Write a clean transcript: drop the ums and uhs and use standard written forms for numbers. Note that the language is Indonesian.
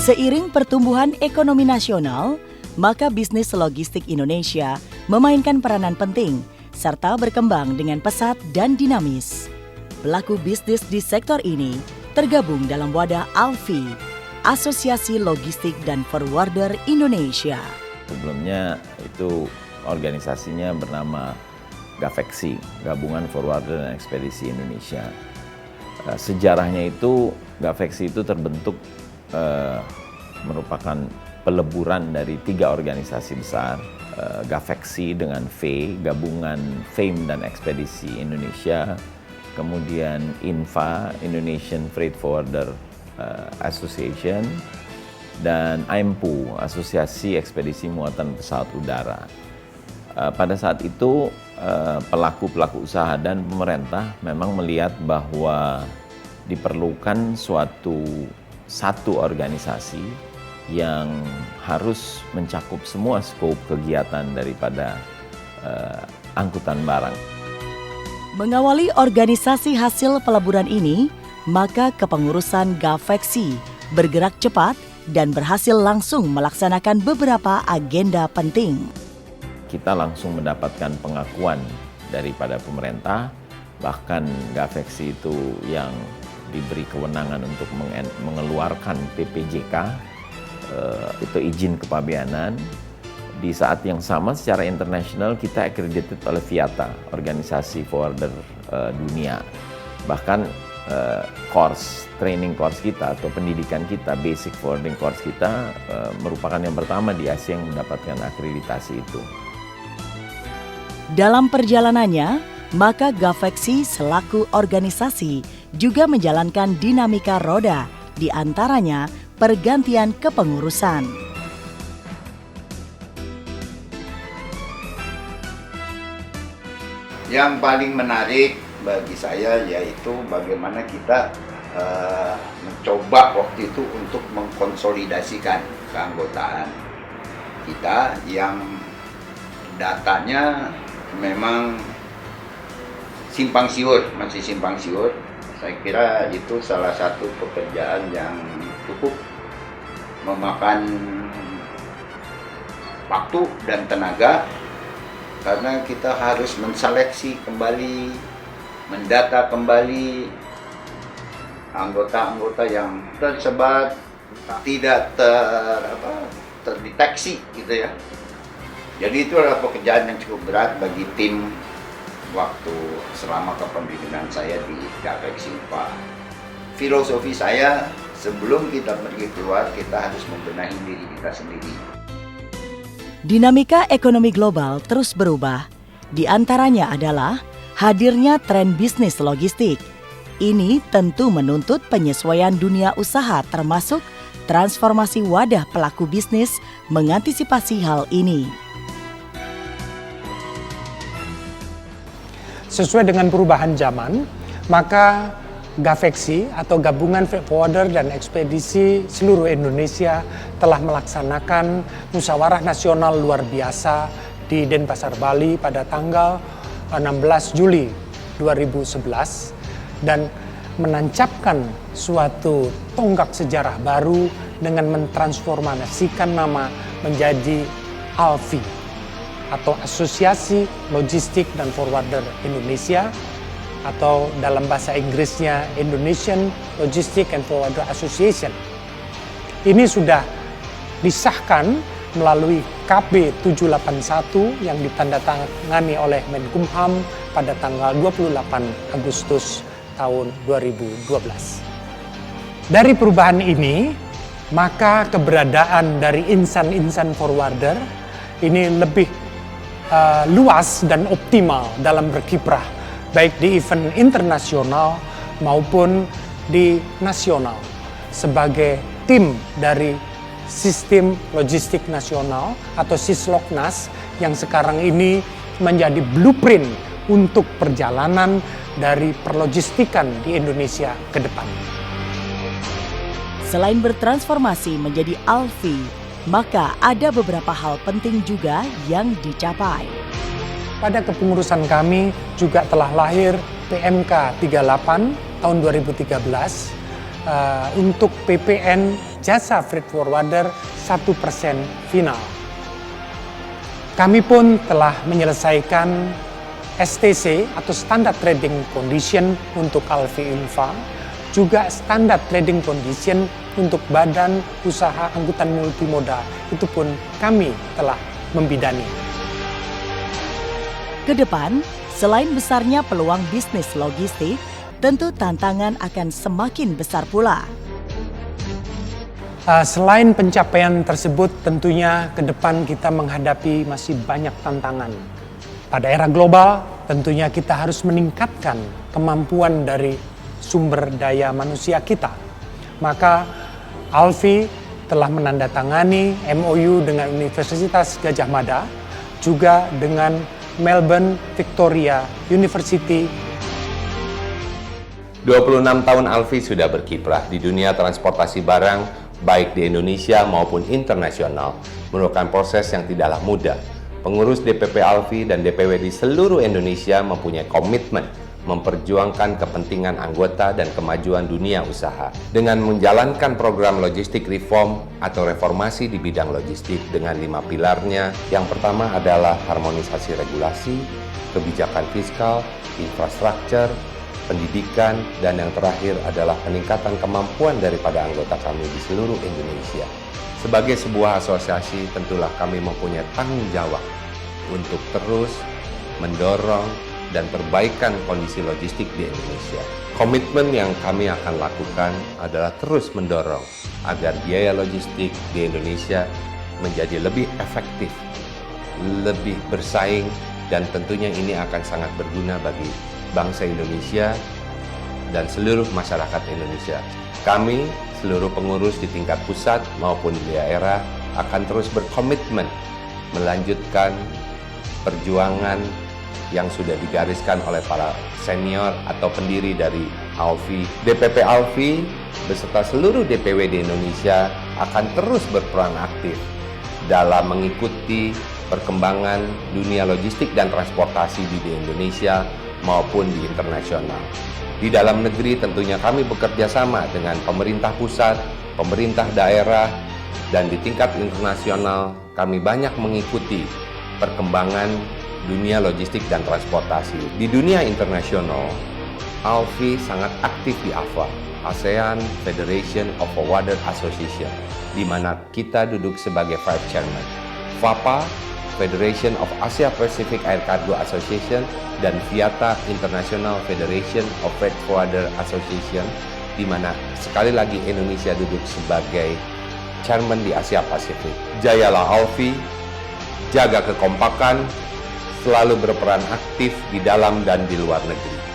Seiring pertumbuhan ekonomi nasional, maka bisnis logistik Indonesia memainkan peranan penting serta berkembang dengan pesat dan dinamis. Pelaku bisnis di sektor ini tergabung dalam wadah ALFI, Asosiasi Logistik dan Forwarder Indonesia. Sebelumnya itu organisasinya bernama GAFEXI, Gabungan Forwarder dan Ekspedisi Indonesia. Sejarahnya itu GAFEXI itu terbentuk merupakan peleburan dari 3 organisasi besar, GAFEXI dengan V, Gabungan FAME dan Ekspedisi Indonesia, kemudian INFA, Indonesian Freight Forwarder Association, dan AIMPU, Asosiasi Ekspedisi Muatan Pesawat Udara. Pada saat itu pelaku-pelaku usaha dan pemerintah memang melihat bahwa diperlukan satu organisasi yang harus mencakup semua skop kegiatan daripada angkutan barang. Mengawali organisasi hasil peleburan ini, maka kepengurusan GAFEXI bergerak cepat dan berhasil langsung melaksanakan beberapa agenda penting. Kita langsung mendapatkan pengakuan daripada pemerintah, bahkan GAFEXI itu yang diberi kewenangan untuk mengeluarkan PPJK, itu izin kepabeanan. Di saat yang sama secara internasional kita accredited oleh FIATA, organisasi forwarder dunia. Bahkan training course kita atau pendidikan kita, basic forwarding course kita merupakan yang pertama di Asia yang mendapatkan akreditasi itu. Dalam perjalanannya, maka GAFEXI selaku organisasi juga menjalankan dinamika roda, di antaranya pergantian kepengurusan. Yang paling menarik bagi saya yaitu bagaimana kita mencoba waktu itu untuk mengkonsolidasikan keanggotaan kita yang datanya memang masih simpang siur. Saya kira itu salah satu pekerjaan yang cukup memakan waktu dan tenaga, karena kita harus menseleksi kembali, mendata kembali anggota-anggota yang tersebar, tidak terdeteksi gitu ya. Jadi itu adalah pekerjaan yang cukup berat bagi tim waktu selama kepemimpinan saya di GAFEXI. Filosofi saya, sebelum kita pergi keluar, kita harus membenahi diri kita sendiri. Dinamika ekonomi global terus berubah. Di antaranya adalah hadirnya tren bisnis logistik. Ini tentu menuntut penyesuaian dunia usaha termasuk transformasi wadah pelaku bisnis mengantisipasi hal ini. Sesuai dengan perubahan zaman, maka GAFEXI atau Gabungan Freight Forwarder dan Ekspedisi seluruh Indonesia telah melaksanakan musyawarah nasional luar biasa di Denpasar, Bali pada tanggal 16 Juli 2011 dan menancapkan suatu tonggak sejarah baru dengan mentransformasikan nama menjadi ALFI atau Asosiasi Logistik dan Forwarder Indonesia, atau dalam bahasa Inggrisnya Indonesian Logistic and Forwarder Association. Ini sudah disahkan melalui KB 781 yang ditandatangani oleh Menkumham pada tanggal 28 Agustus tahun 2012. Dari perubahan ini, maka keberadaan dari insan-insan forwarder ini lebih luas dan optimal dalam berkiprah, baik di event internasional maupun di nasional, sebagai tim dari Sistem Logistik Nasional atau Sisloknas yang sekarang ini menjadi blueprint untuk perjalanan dari perlogistikan di Indonesia ke depan. Selain bertransformasi menjadi ALFI, maka ada beberapa hal penting juga yang dicapai. Pada kepengurusan kami juga telah lahir PMK 38 tahun 2013 untuk PPN jasa freight forwarder 1% final. Kami pun telah menyelesaikan STC atau Standard Trading Condition untuk Alfi Infa, juga Standard Trading Condition untuk Badan Usaha Angkutan Multimoda, itu pun kami telah membidani. Kedepan, selain besarnya peluang bisnis logistik, tentu tantangan akan semakin besar pula. Selain pencapaian tersebut, tentunya ke depan kita menghadapi masih banyak tantangan. Pada era global, tentunya kita harus meningkatkan kemampuan dari sumber daya manusia kita. Maka Alfi telah menandatangani MOU dengan Universitas Gadjah Mada, juga dengan Melbourne Victoria University. 26 tahun Alfi sudah berkiprah di dunia transportasi barang, baik di Indonesia maupun internasional, merupakan proses yang tidaklah mudah. Pengurus DPP Alfi dan DPW di seluruh Indonesia mempunyai komitmen memperjuangkan kepentingan anggota dan kemajuan dunia usaha dengan menjalankan program logistik reform atau reformasi di bidang logistik dengan 5 pilarnya. Yang pertama adalah harmonisasi regulasi, kebijakan fiskal, infrastruktur, pendidikan, dan yang terakhir adalah peningkatan kemampuan daripada anggota kami di seluruh Indonesia. Sebagai sebuah asosiasi, tentulah kami mempunyai tanggung jawab untuk terus mendorong dan perbaikan kondisi logistik di Indonesia. Komitmen yang kami akan lakukan adalah terus mendorong agar biaya logistik di Indonesia menjadi lebih efektif, lebih bersaing, dan tentunya ini akan sangat berguna bagi bangsa Indonesia dan seluruh masyarakat Indonesia. Kami, seluruh pengurus di tingkat pusat maupun di daerah, akan terus berkomitmen melanjutkan perjuangan yang sudah digariskan oleh para senior atau pendiri dari Alfi. DPP Alfi beserta seluruh DPW di Indonesia akan terus berperan aktif dalam mengikuti perkembangan dunia logistik dan transportasi di Indonesia maupun di internasional. Di dalam negeri tentunya kami bekerja sama dengan pemerintah pusat, pemerintah daerah, dan di tingkat internasional kami banyak mengikuti perkembangan dunia logistik dan transportasi. Di dunia internasional, Alfi sangat aktif di AFA, ASEAN Federation of Forwarder Association, di mana kita duduk sebagai Vice Chairman. FAPA, Federation of Asia Pacific Air Cargo Association, dan FIATA, International Federation of Freight Forwarder Association, di mana sekali lagi Indonesia duduk sebagai Chairman di Asia Pasifik. Jayalah Alfi, jaga kekompakan, selalu berperan aktif di dalam dan di luar negeri.